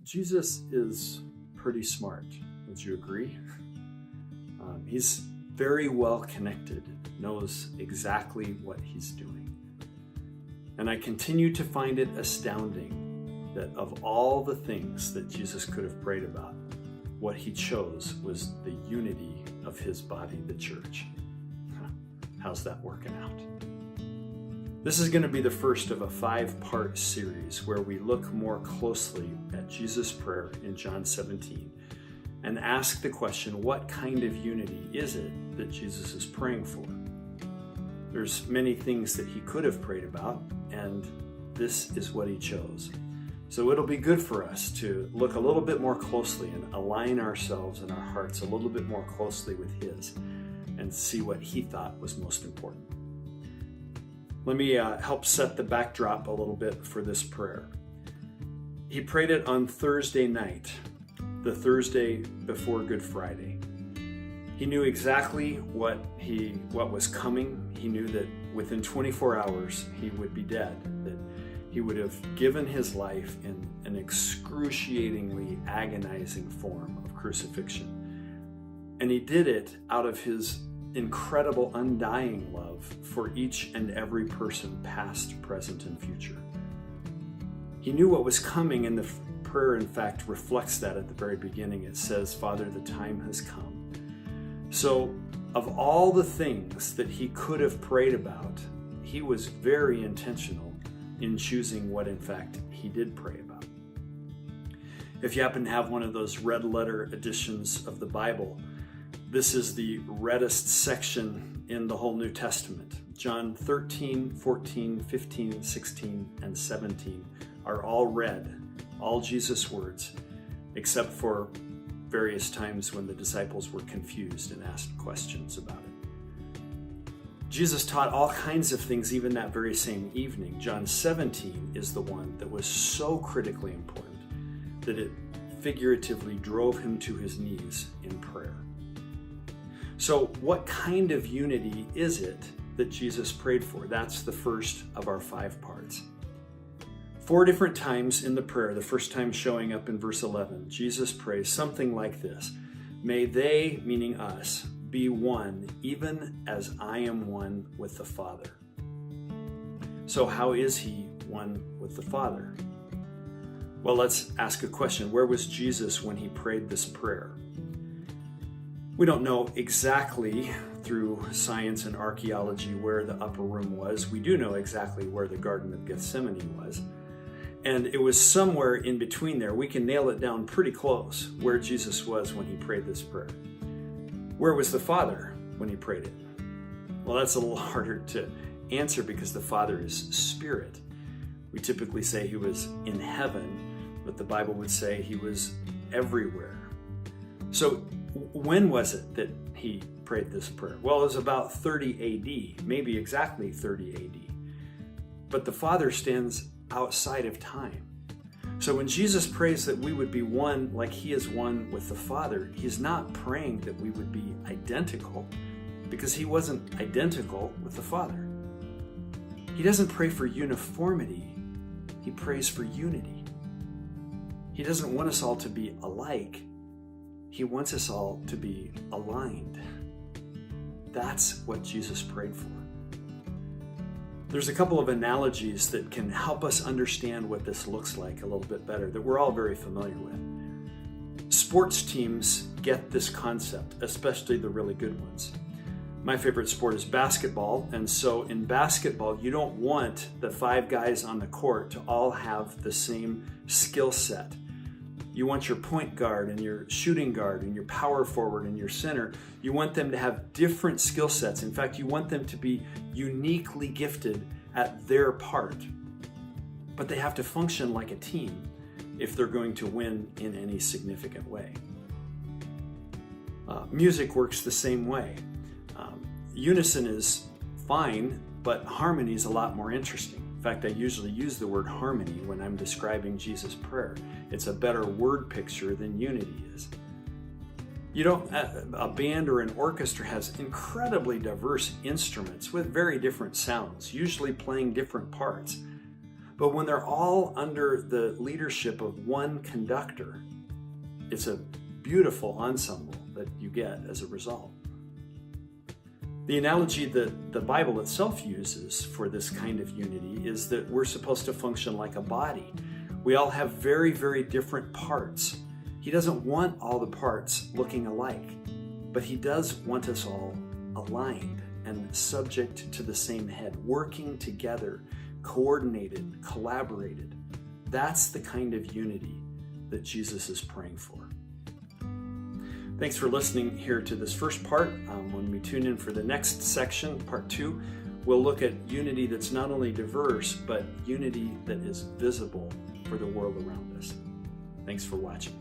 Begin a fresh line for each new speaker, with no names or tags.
Jesus is pretty smart. Would you agree? He's very well connected, knows exactly what he's doing. And I continue to find it astounding that of all the things that Jesus could have prayed about, what he chose was the unity of his body, the church. How's that working out? This is going to be the first of a 5-part series where we look more closely at Jesus' prayer in John 17 and ask the question, what kind of unity is it that Jesus is praying for? There's many things that he could have prayed about, and this is what he chose. So it'll be good for us to look a little bit more closely and align ourselves and our hearts a little bit more closely with his and see what he thought was most important. Let me help set the backdrop a little bit for this prayer. He prayed it on Thursday night, the Thursday before Good Friday. He knew exactly what was coming. He knew that within 24 hours he would be dead, that he would have given his life in an excruciatingly agonizing form of crucifixion. And he did it out of his incredible undying love for each and every person, past, present, and future. He knew what was coming, and the prayer, in fact, reflects that at the very beginning. It says, "Father, the time has come." So, of all the things that he could have prayed about, he was very intentional in choosing what, in fact, he did pray about. If you happen to have one of those red letter editions of the Bible, this is the reddest section in the whole New Testament. John 13, 14, 15, 16, and 17 are all red, all Jesus' words, except for various times when the disciples were confused and asked questions about it. Jesus taught all kinds of things even that very same evening. John 17 is the one that was so critically important that it figuratively drove him to his knees in prayer. So what kind of unity is it that Jesus prayed for? That's the first of our 5 parts. 4 different times in the prayer, the first time showing up in verse 11, Jesus prays something like this: "May they," meaning us, "be one, even as I am one with the Father." So how is he one with the Father? Well, let's ask a question. Where was Jesus when he prayed this prayer? We don't know exactly through science and archaeology where the upper room was. We do know exactly where the Garden of Gethsemane was. And it was somewhere in between there. We can nail it down pretty close where Jesus was when he prayed this prayer. Where was the Father when he prayed it? Well, that's a little harder to answer because the Father is spirit. We typically say he was in heaven, but the Bible would say he was everywhere. So when was it that he prayed this prayer? Well, it was about 30 AD, maybe exactly 30 AD. But the Father stands outside of time. So when Jesus prays that we would be one like he is one with the Father, he's not praying that we would be identical, because he wasn't identical with the Father. He doesn't pray for uniformity, he prays for unity. He doesn't want us all to be alike, he wants us all to be aligned. That's what Jesus prayed for. There's a couple of analogies that can help us understand what this looks like a little bit better that we're all very familiar with. Sports teams get this concept, especially the really good ones. My favorite sport is basketball, and so in basketball, you don't want the 5 guys on the court to all have the same skill set. You want your point guard and your shooting guard and your power forward and your center. You want them to have different skill sets. In fact, you want them to be uniquely gifted at their part. But they have to function like a team if they're going to win in any significant way. Music works the same way. Unison is fine, but harmony is a lot more interesting. In fact, I usually use the word harmony when I'm describing Jesus' prayer. It's a better word picture than unity is. A band or an orchestra has incredibly diverse instruments with very different sounds, usually playing different parts. But when they're all under the leadership of one conductor, it's a beautiful ensemble that you get as a result. The analogy that the Bible itself uses for this kind of unity is that we're supposed to function like a body. We all have very, very different parts. He doesn't want all the parts looking alike, but he does want us all aligned and subject to the same head, working together, coordinated, collaborated. That's the kind of unity that Jesus is praying for. Thanks for listening here to this first part. When we tune in for the next section, part 2, we'll look at unity that's not only diverse, but unity that is visible for the world around us. Thanks for watching.